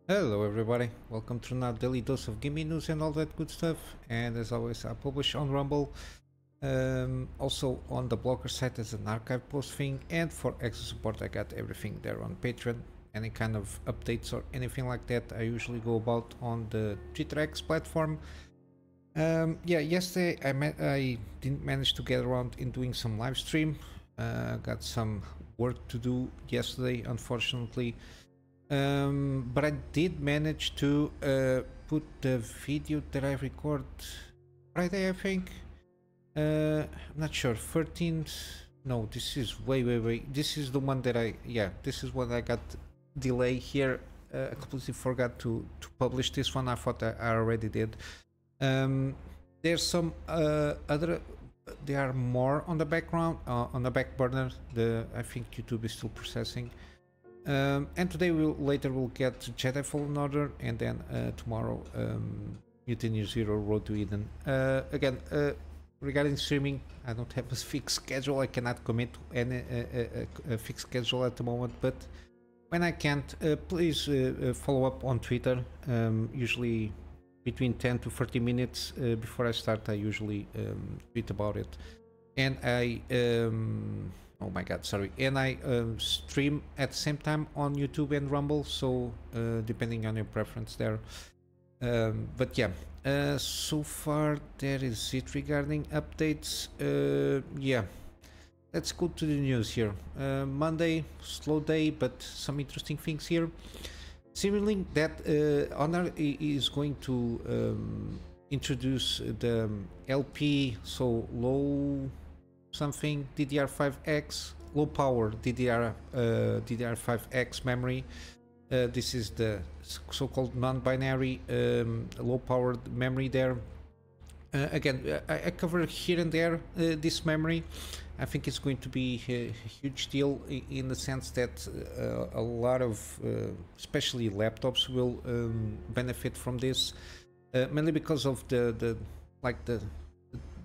Hello everybody, welcome to another daily dose of gaming news and all that good stuff. And as always, I publish on Rumble, also on the blogger site as an archive post thing, and for extra support I got everything there on Patreon. Any kind of updates or anything like that I usually go about on the Twitter X platform. Yeah, yesterday I didn't manage to get around in doing some live stream. Got some work to do yesterday, unfortunately. But I did manage to put the video that I record Friday, I think. I'm not sure, 13th. No, this is way. This is the one that this is what I got delay here. I completely forgot to publish this one. I thought I already did. There's some other. There are more on the background, on the back burner. I think YouTube is still processing. And today we'll get Jedi Fallen Order, and then tomorrow Mutiny Zero Road to Eden. Again, regarding streaming, I don't have a fixed schedule. I cannot commit to any a fixed schedule at the moment, but when I can't, please follow up on Twitter. Usually between 10 to 30 minutes before I start, I usually tweet about it. And oh my god, sorry. And I stream at the same time on YouTube and Rumble, so depending on your preference there. But yeah, so far there is it regarding updates. Yeah, let's go to the news here. Monday, slow day, but some interesting things here. Seemingly that Honor is going to introduce the LP, so low something DDR5X, low power DDR5X memory. This is the so-called non-binary low powered memory there. Again, I cover here and there this memory. I think it's going to be a huge deal in the sense that a lot of especially laptops will benefit from this, mainly because of the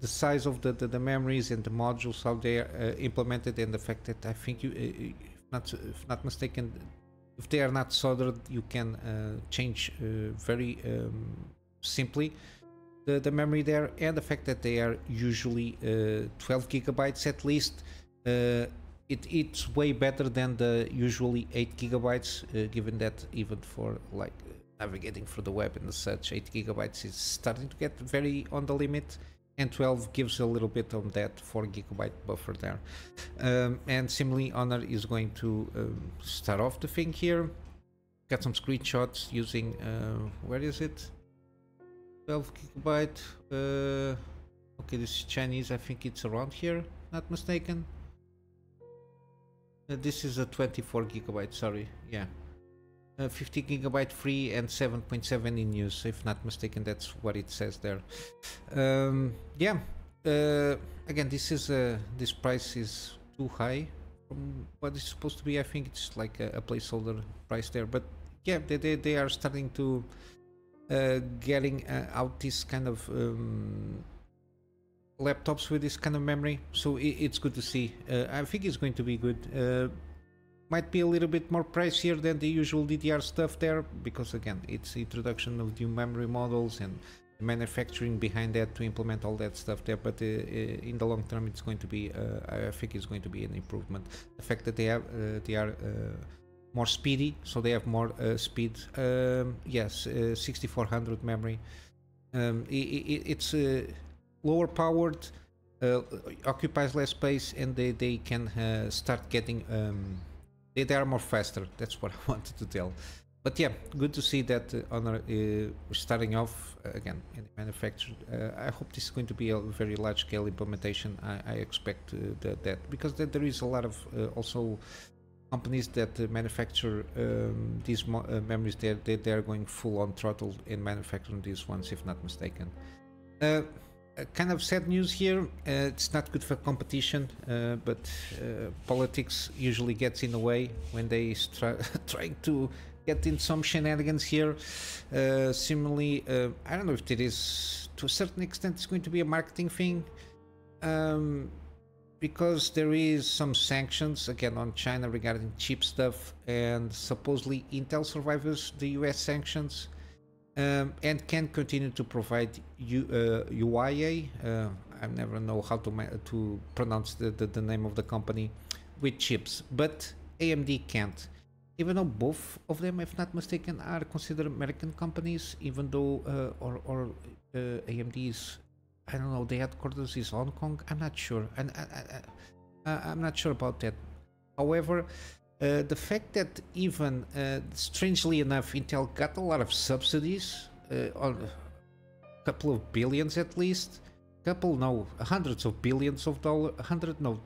size of the memories and the modules, how they are implemented, and the fact that I think if not mistaken, if they are not soldered, you can change very simply the memory there, and the fact that they are usually 12 gigabytes at least. It's way better than the usually 8 gigabytes, given that even for like navigating through the web and such, 8 gigabytes is starting to get very on the limit, and 12 gives a little bit of that 4 gigabyte buffer there. And similarly, Honor is going to start off the thing here. Got some screenshots using where is it, 12 gigabyte. Okay, this is Chinese. I think it's around here, not mistaken. This is a 24 gigabyte, sorry. Yeah, 50 gigabyte free and 7.7 in use, if not mistaken. That's what it says there. Yeah, again, this price is too high from what it's supposed to be. I think it's like a placeholder price there, but yeah, they are starting to getting out this kind of laptops with this kind of memory, so it's good to see. I think it's going to be good. Might be a little bit more pricier than the usual DDR stuff there, because again, it's the introduction of new memory models and manufacturing behind that to implement all that stuff there. But in the long term, it's going to be, I think it's going to be an improvement. The fact that they are more speedy, so they have more speed. Yes, 6400 memory. It's lower powered, occupies less space, and they can start getting. They are more faster. That's what I wanted to tell. But yeah, good to see that Honor starting off again in the manufacture. I hope this is going to be a very large-scale implementation. I expect that because there is a lot of also companies that manufacture these memories. They are going full on throttle in manufacturing these ones, if not mistaken. Kind of sad news here. It's not good for competition, but politics usually gets in the way when they trying to get in some shenanigans here. Similarly, I don't know if it is, to a certain extent, it's going to be a marketing thing. because there is some sanctions again on China regarding cheap stuff, and supposedly Intel survives the US sanctions, and can continue to provide UIA. I never know how to pronounce the name of the company with chips, but AMD can't. Even though both of them, if not mistaken, are considered American companies, even though AMD is, I don't know, the headquarters is Hong Kong. I'm not sure, and I'm not sure about that. However, the fact that even strangely enough, Intel got a lot of subsidies, on a couple of billions at least, couple no, hundreds of billions of dollars, hundred no,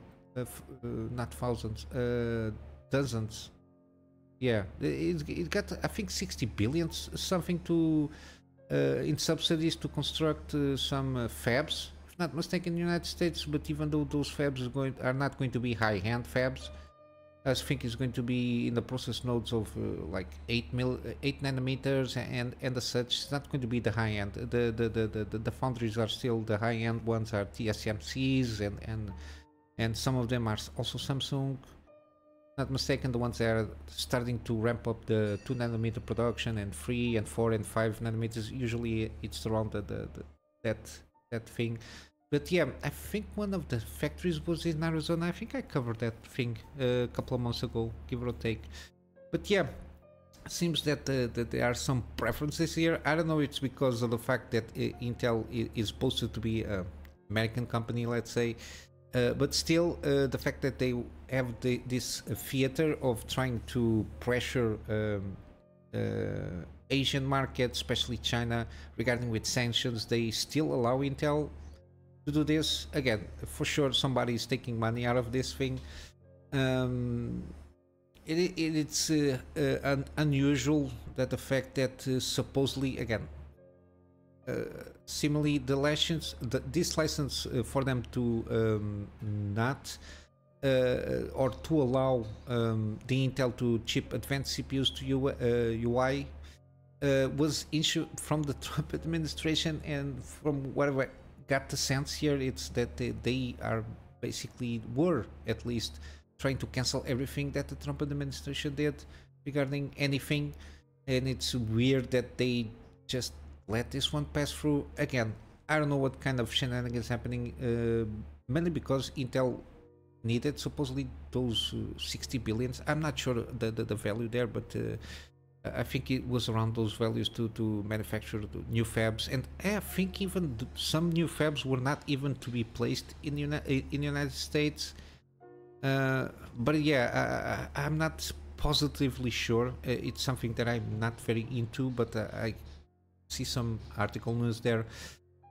not thousands, dozens. Yeah, it got I think 60 billion something to in subsidies to construct some fabs, if not mistaken, in the United States. But even though those fabs are not going to be high-end fabs, I think it's going to be in the process nodes of like 8 nanometers and as such. It's not going to be the high end. The foundries are still the high end ones are TSMCs and some of them are also Samsung. Not mistaken, the ones that are starting to ramp up the 2 nanometer production, and 3 and 4 and 5 nanometers. Usually it's around that thing. But yeah, I think one of the factories was in Arizona. I think I covered that thing a couple of months ago, give or take. But yeah, seems that there are some preferences here. I don't know, it's because of the fact that Intel is supposed to be an American company, let's say. But still, the fact that they have this theater of trying to pressure Asian markets, especially China, regarding with sanctions, they still allow Intel to do this. Again, for sure, somebody is taking money out of this thing. It's unusual that the fact that supposedly, again, similarly, this license for them to not or to allow the Intel to chip advanced CPUs to UI was issued from the Trump administration, and from whatever I got the sense here, it's that they are basically were at least trying to cancel everything that the Trump administration did regarding anything, and it's weird that they just let this one pass through. Again, I don't know what kind of shenanigans happening, mainly because Intel needed supposedly those 60 billions. I'm not sure the value there, but I think it was around those values to manufacture new fabs, and I think even some new fabs were not even to be placed in the United States. But yeah, I'm not positively sure. It's something that I'm not very into, but I see some article news there.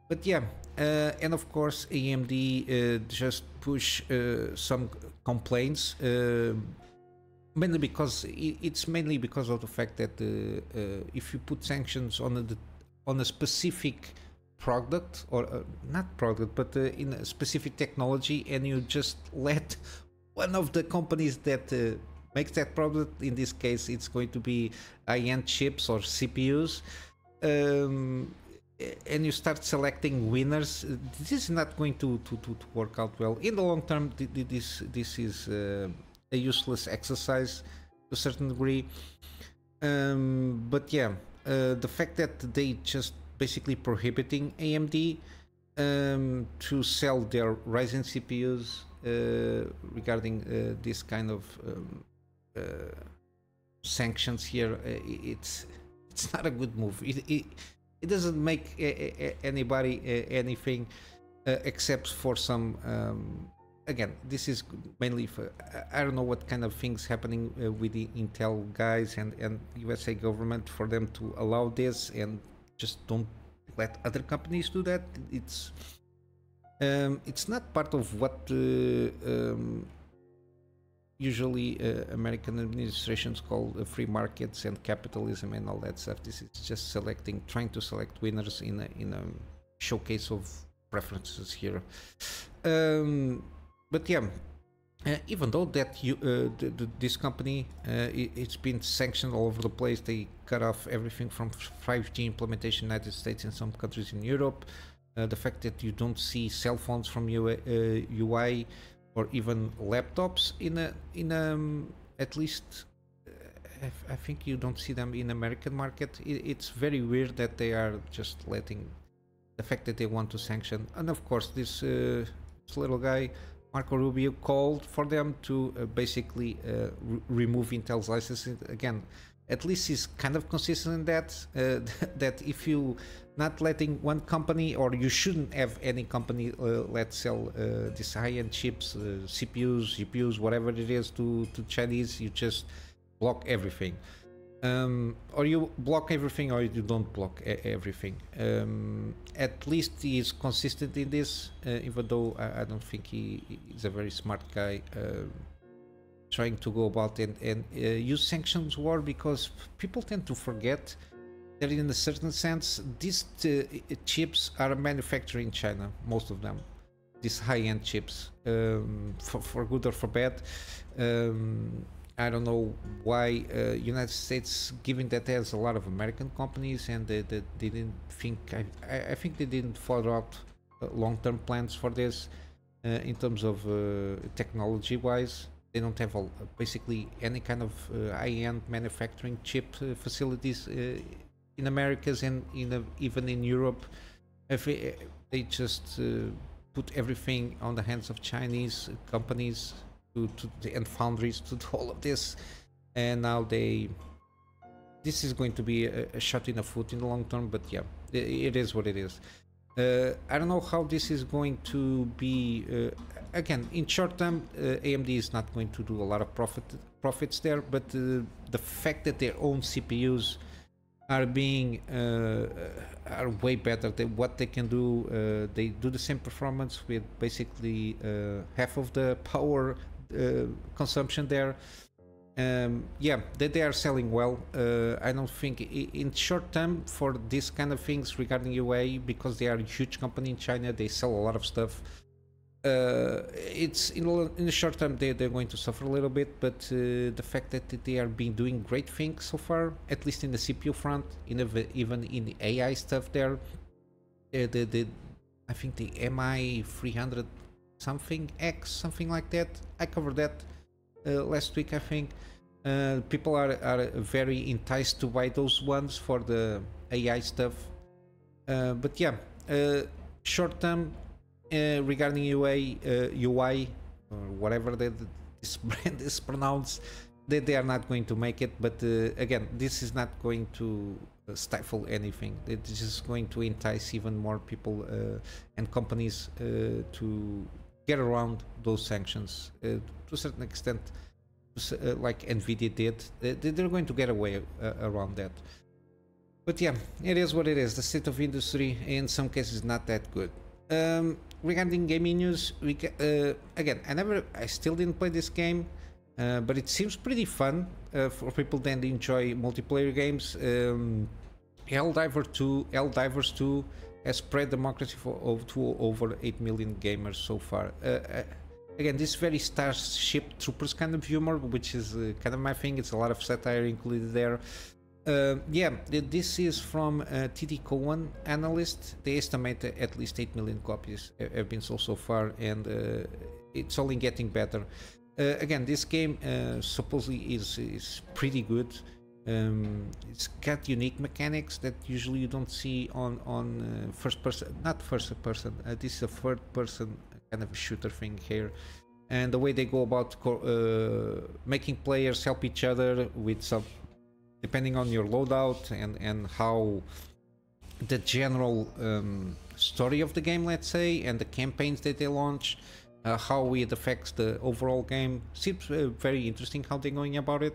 But yeah, and of course AMD just push some complaints, mainly because it's mainly because of the fact that if you put sanctions on a specific product, or not product, but in a specific technology, and you just let one of the companies that makes that product, in this case it's going to be high-end chips or CPUs, and you start selecting winners, this is not going to work out well in the long term. This is a useless exercise to a certain degree. But yeah, the fact that they just basically prohibiting AMD to sell their Ryzen CPUs regarding this kind of sanctions here, it's not a good move. It doesn't make anybody anything except for some again, this is mainly for, I don't know what kind of things happening with the Intel guys and USA government for them to allow this and just don't let other companies do that. It's not part of what usually American administrations call free markets and capitalism and all that stuff. This is just trying to select winners in a showcase of preferences here. But yeah, even though that this company, it's been sanctioned all over the place. They cut off everything from 5G implementation in the United States and some countries in Europe. The fact that you don't see cell phones from UI, or even laptops at least I think you don't see them in American market. It's very weird that they are just letting the fact that they want to sanction. And of course, this little guy, Marco Rubio, called for them to basically remove Intel's licenses. Again, at least he's kind of consistent in that, that if you not letting one company, or you shouldn't have any company let sell these high-end chips, CPUs, GPUs, whatever it is to Chinese, you just block everything. Or you block everything or you don't block everything. At least he is consistent in this, even though I don't think he's a very smart guy trying to go about and use sanctions war, because people tend to forget that in a certain sense these chips are manufactured in China, most of them, these high-end chips, for good or for bad. I don't know why United States, given that there's a lot of American companies and they didn't think, I think they didn't follow out long-term plans for this in terms of technology-wise. They don't have basically any kind of high-end manufacturing chip facilities in Americas and even in Europe. They just put everything on the hands of Chinese companies and foundries to do all of this, and now this is going to be a shot in the foot in the long term. But yeah, it is what it is. I don't know how this is going to be. Again, in short term, AMD is not going to do a lot of profits there, but the fact that their own CPUs are being are way better than what they can do. They do the same performance with basically half of the power consumption there. Yeah, they are selling well. I don't think in short term for these kind of things regarding UA, because they are a huge company in China, they sell a lot of stuff. It's in the short term they're going to suffer a little bit, but the fact that they are been doing great things so far, at least in the CPU front, even in the AI stuff there, I think the MI 300 something X, something like that, I covered that last week, I think. People are very enticed to buy those ones for the AI stuff, but yeah, short term regarding UI or whatever this brand is pronounced, they are not going to make it. But again, this is not going to stifle anything. This is going to entice even more people and companies to get around those sanctions to a certain extent, like Nvidia did. They're going to get away around that. But yeah, it is what it is. The state of industry in some cases not that good. Regarding gaming news, again, I still didn't play this game, but it seems pretty fun for people that enjoy multiplayer games. Helldivers 2 has spread democracy to over 8 million gamers so far. Again, this very Starship Troopers kind of humor, which is kind of my thing. It's a lot of satire included there. Yeah, this is from TD Cowen analyst. They estimate at least 8 million copies have been sold so far, and it's only getting better. Again, this game supposedly is pretty good. It's got unique mechanics that usually you don't see on first person, not first person. This is a third person kind of a shooter thing here, and the way they go about making players help each other with some, depending on your loadout and how the general story of the game, let's say, and the campaigns that they launch, how it affects the overall game. Seems very interesting how they're going about it.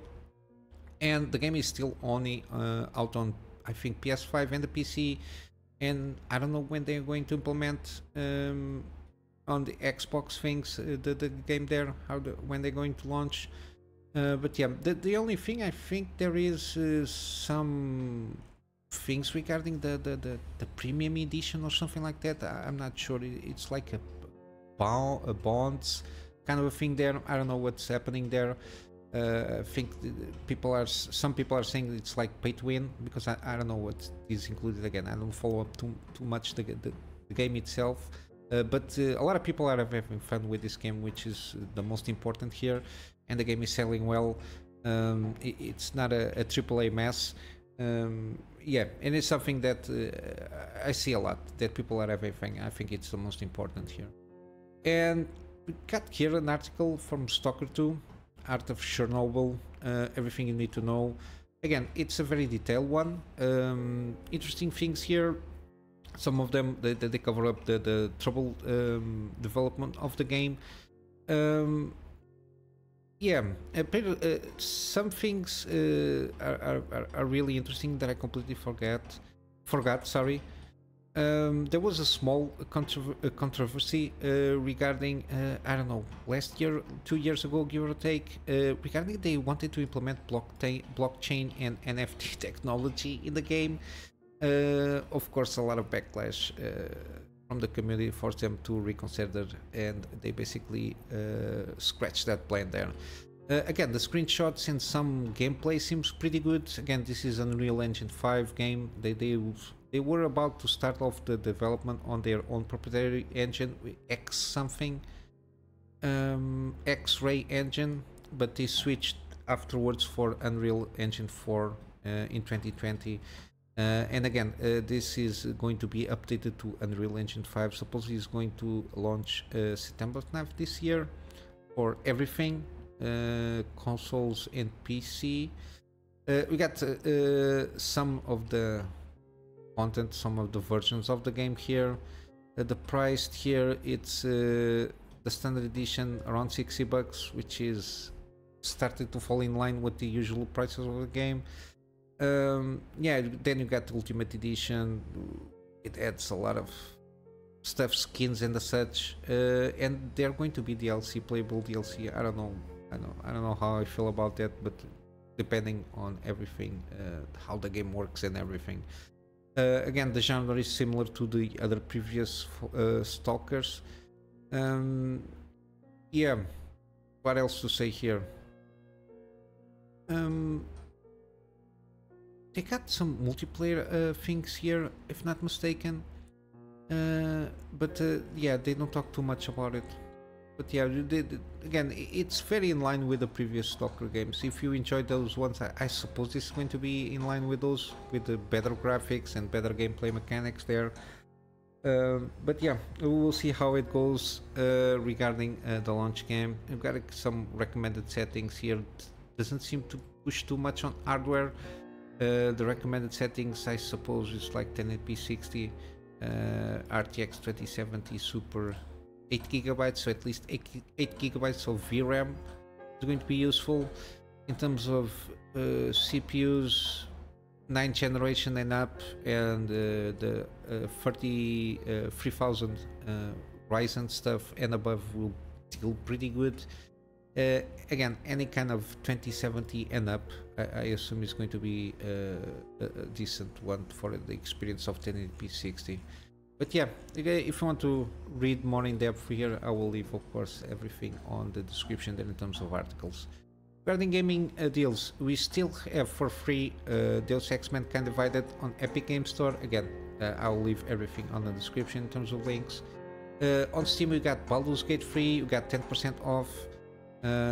And the game is still only out on, I think, PS5 and the PC, and I don't know when they're going to implement on the Xbox things the game there, when they're going to launch. But yeah, the only thing, I think there is some things regarding the premium edition or something like that. I'm not sure. It's like a bonds kind of a thing there. I don't know what's happening there. I think some people are saying it's like pay to win, because I don't know what is included. Again, I don't follow up too much the game itself. but a lot of people are having fun with this game, which is the most important here, and the game is selling well. It's not a AAA mess. Yeah, and it's something that I see a lot, that people are having fun. I think it's the most important here. And we got here an article from Stalker 2, Art of Chornobyl, everything you need to know. Again, it's a very detailed one. Interesting things here. Some of them, they cover up the trouble development of the game. Yeah, some things are really interesting that I completely forgot. Sorry. There was a small controversy regarding, I don't know, last year, 2 years ago, give or take, regarding they wanted to implement blockchain and NFT technology in the game. Of course, a lot of backlash from the community forced them to reconsider, and they basically scratched that plan there. Again, the screenshots and some gameplay seems pretty good. Again, this is Unreal Engine 5 game. They were about to start off the development on their own proprietary engine, X something, X-Ray engine, but they switched afterwards for Unreal Engine 4 in 2020. And again, this is going to be updated to Unreal Engine 5. Supposedly it's going to launch September 9th this year for everything, consoles and PC. We got some of the content, some of the versions of the game here. The price here, it's the standard edition around $60, which is started to fall in line with the usual prices of the game. Yeah, then you got the Ultimate Edition. It adds a lot of stuff, skins and such, and they're going to be DLC, playable DLC. I don't know how I feel about that, but depending on everything, how the game works and everything. Again, the genre is similar to the other previous Stalkers. Yeah, what else to say here? They got some multiplayer things here, if not mistaken, but yeah, they don't talk too much about it. But yeah, again, it's very in line with the previous Stalker games. If you enjoyed those ones, I suppose this is going to be in line with those, with the better graphics and better gameplay mechanics there. But yeah, we will see how it goes regarding the launch game. We've got some recommended settings here. Doesn't seem to push too much on hardware. The recommended settings, I suppose, is like 1080p 60, RTX 2070 Super 8GB, so at least 8GB of VRAM is going to be useful. In terms of CPUs, 9th generation and up, and the 3000 Ryzen stuff and above will deal pretty good. Again, any kind of 2070 and up, I assume is going to be a decent one for the experience of 1080p 60. But yeah, if you want to read more in depth here, I will leave, of course, everything on the description there in terms of articles. Regarding gaming deals, we still have for free Deus Ex Mankind Divided on Epic Games Store. Again, I'll leave everything on the description in terms of links. On Steam, we got Baldur's Gate free, we got 10% off.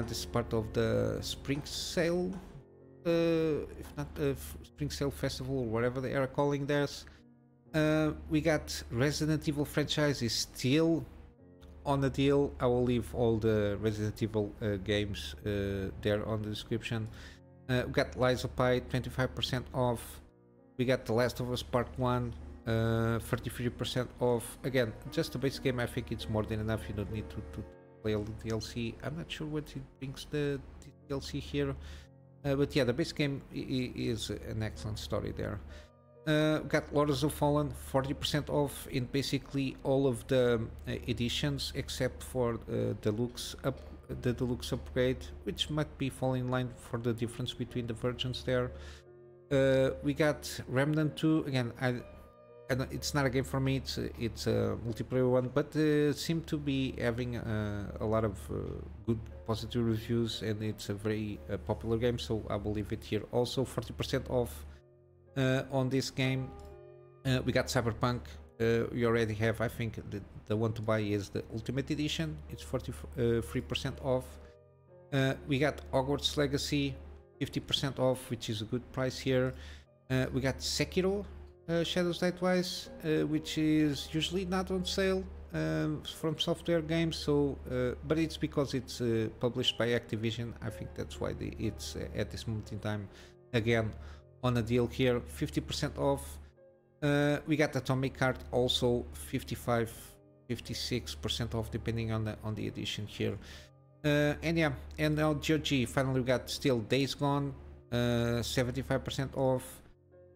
This is part of the Spring Sale, if not Spring Sale Festival or whatever they are calling theirs. We got Resident Evil franchise is still on the deal. I will leave all the Resident Evil games there on the description. We got Lies of Pi 25% off. We got The Last of Us Part 1 33% off. Again, just the base game, I think it's more than enough. You don't need to play all the DLC. I'm not sure what it brings the DLC here, but yeah, the base game is an excellent story there. Got Lords of Fallen 40% off in basically all of the editions except for the deluxe upgrade, which might be falling in line for the difference between the versions there. We got Remnant 2. Again, it's not a game for me, it's a multiplayer one, but seem to be having a lot of good positive reviews, and it's a very popular game, so I will leave it here. Also 40% off on this game. We got Cyberpunk we already have, I think the one to buy is the Ultimate Edition. It's 43% off. We got Hogwarts Legacy 50% off, which is a good price here. We got Sekiro Shadows Die Twice, which is usually not on sale from Software Games, so but it's because it's published by Activision. I think that's why it's at this moment in time again on a deal here, 50% off. We got Atomic Heart also 56% off depending on the edition here. And yeah, and now GOG finally we got still Days Gone 75% off,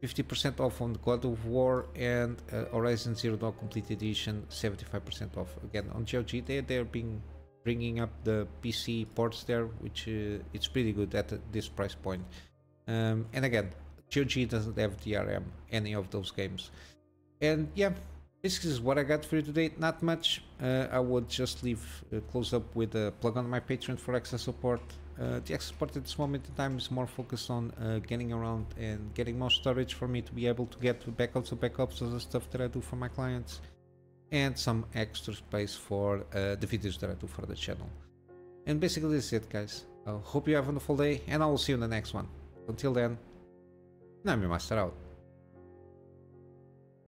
50% off on God of War, and Horizon Zero Dawn Complete Edition 75% off. Again on GOG they're bringing up the PC ports there, which it's pretty good at this price point. And again, GOG doesn't have DRM any of those games. And yeah, this is what I got for you today. Not much. I would just close up with a plug on my Patreon for extra support. The extra support at this moment in time is more focused on getting around and getting more storage for me to be able to get backups of the stuff that I do for my clients, and some extra space for the videos that I do for the channel. And basically that's it, guys. I hope you have a wonderful day, and I will see you in the next one. Until then, Kunamy Master out.